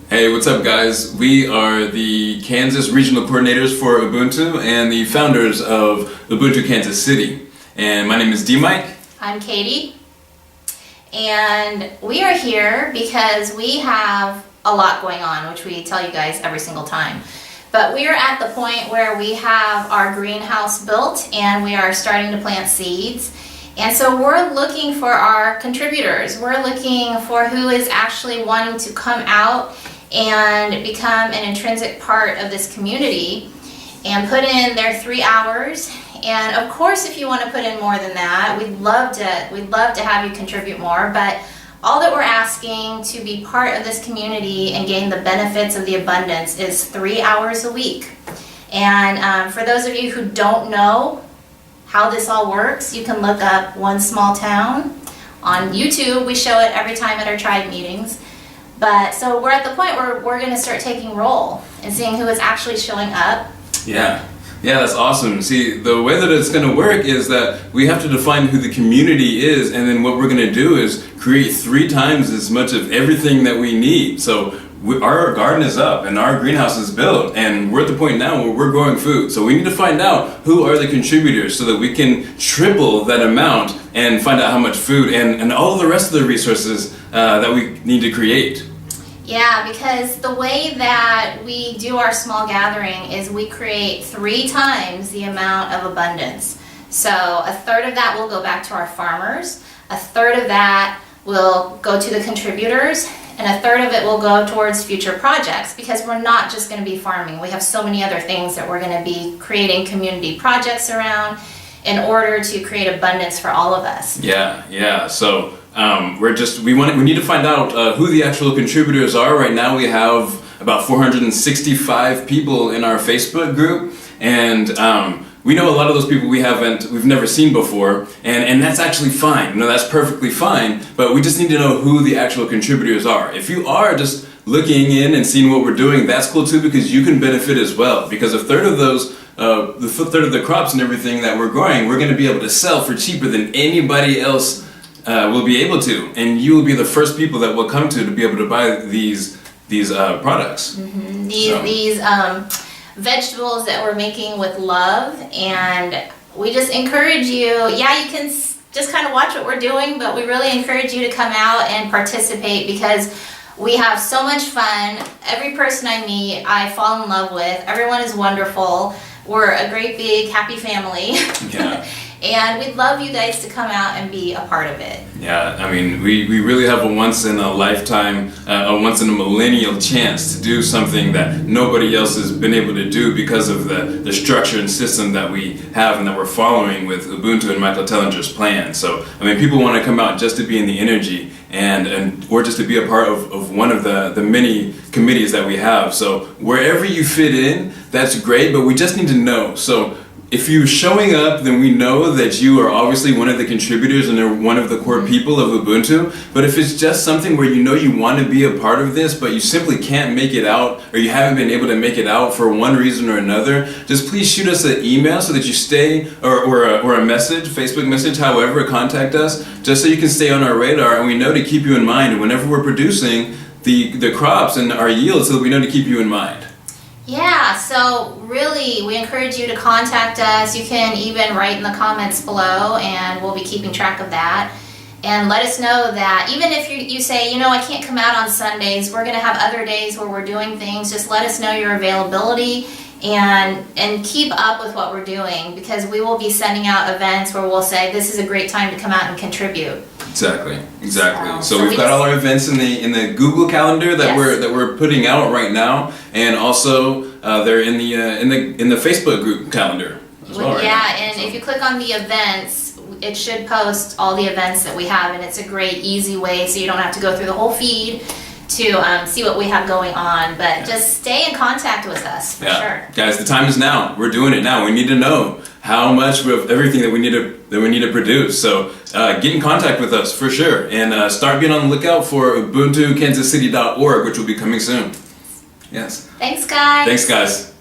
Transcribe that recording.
Hey, what's up guys? We are the Kansas Regional Coordinators for Ubuntu and the founders of Ubuntu Kansas City. And my name is DMike. I'm Katie. And we are here because we have a lot going on, which we tell you guys every single time. But we are at the point where we have our greenhouse built and we are starting to plant seeds. And so we're looking for our contributors. We're looking for who is actually wanting to come out and become an intrinsic part of this community and put in their 3 hours. And of course, if you want to put in more than that, we'd love to have you contribute more. But all that we're asking to be part of this community and gain the benefits of the abundance is 3 hours a week. And for those of you who don't know how this all works, you can look up One Small Town on YouTube. We show it every time at our tribe meetings. But so we're at the point where we're going to start taking roll and seeing who is actually showing up. Yeah, that's awesome. See, the way that it's going to work is that we have to define who the community is, and then what we're going to do is create 3 times as much of everything that we need. So our garden is up and our greenhouse is built, and we're at the point now where we're growing food. So we need to find out who are the contributors so that we can triple that amount and find out how much food and all of the rest of the resources that we need to create. Yeah, because the way that we do our small gathering is we create 3 times the amount of abundance. So a third of that will go back to our farmers, a third of that will go to the contributors, and a third of it will go towards future projects, because we're not just going to be farming. We have so many other things that we're going to be creating community projects around in order to create abundance for all of us. Yeah. So we need to find out who the actual contributors are. Right now we have about 465 people in our Facebook group, and we know a lot of those people we've never seen before, and that's actually fine. That's perfectly fine, but we just need to know who the actual contributors are. If you are just looking in and seeing what we're doing, that's cool too, because you can benefit as well, because a third of those third of the crops and everything that we're growing, we're going to be able to sell for cheaper than anybody else will be able to, and you will be the first people that will come to be able to buy these products. Mm-hmm. These vegetables that we're making with love, and we just encourage you. Yeah, you can just kind of watch what we're doing, but we really encourage you to come out and participate, because we have so much fun. Every person I meet, I fall in love with. Everyone is wonderful. We're a great big happy family. Yeah. And we'd love you guys to come out and be a part of it. Yeah, I mean, we really have a once in a lifetime, a once in a millennial chance to do something that nobody else has been able to do because of the structure and system that we have and that we're following with Ubuntu and Michael Tellinger's plan. So, I mean, people want to come out just to be in the energy or just to be a part of one of the many committees that we have. So wherever you fit in, that's great, but we just need to know. So if you're showing up, then we know that you are obviously one of the contributors and are one of the core people of Ubuntu. But if it's just something where you know you want to be a part of this, but you simply can't make it out, or you haven't been able to make it out for one reason or another, just please shoot us an email so that you stay, or a message, Facebook message, however, contact us, just so you can stay on our radar and we know to keep you in mind whenever we're producing the crops and our yield, so that we know to keep you in mind. Yeah, so really we encourage you to contact us. You can even write in the comments below and we'll be keeping track of that. And let us know that even if you say, I can't come out on Sundays, we're going to have other days where we're doing things. Just let us know your availability and keep up with what we're doing, because we will be sending out events where we'll say this is a great time to come out and contribute. Exactly. So we've got all our events in the Google Calendar that we're putting out right now, and also they're in the Facebook group calendar as well. And if you click on the events, it should post all the events that we have, and it's a great easy way so you don't have to go through the whole feed to see what we have going on. But just stay in contact with us for sure. Guys, the time is now. We're doing it now. We need to know how much of everything that we need to produce. So get in contact with us for sure, and start being on the lookout for UbuntuKansasCity.org, which will be coming soon. Yes. Thanks, guys.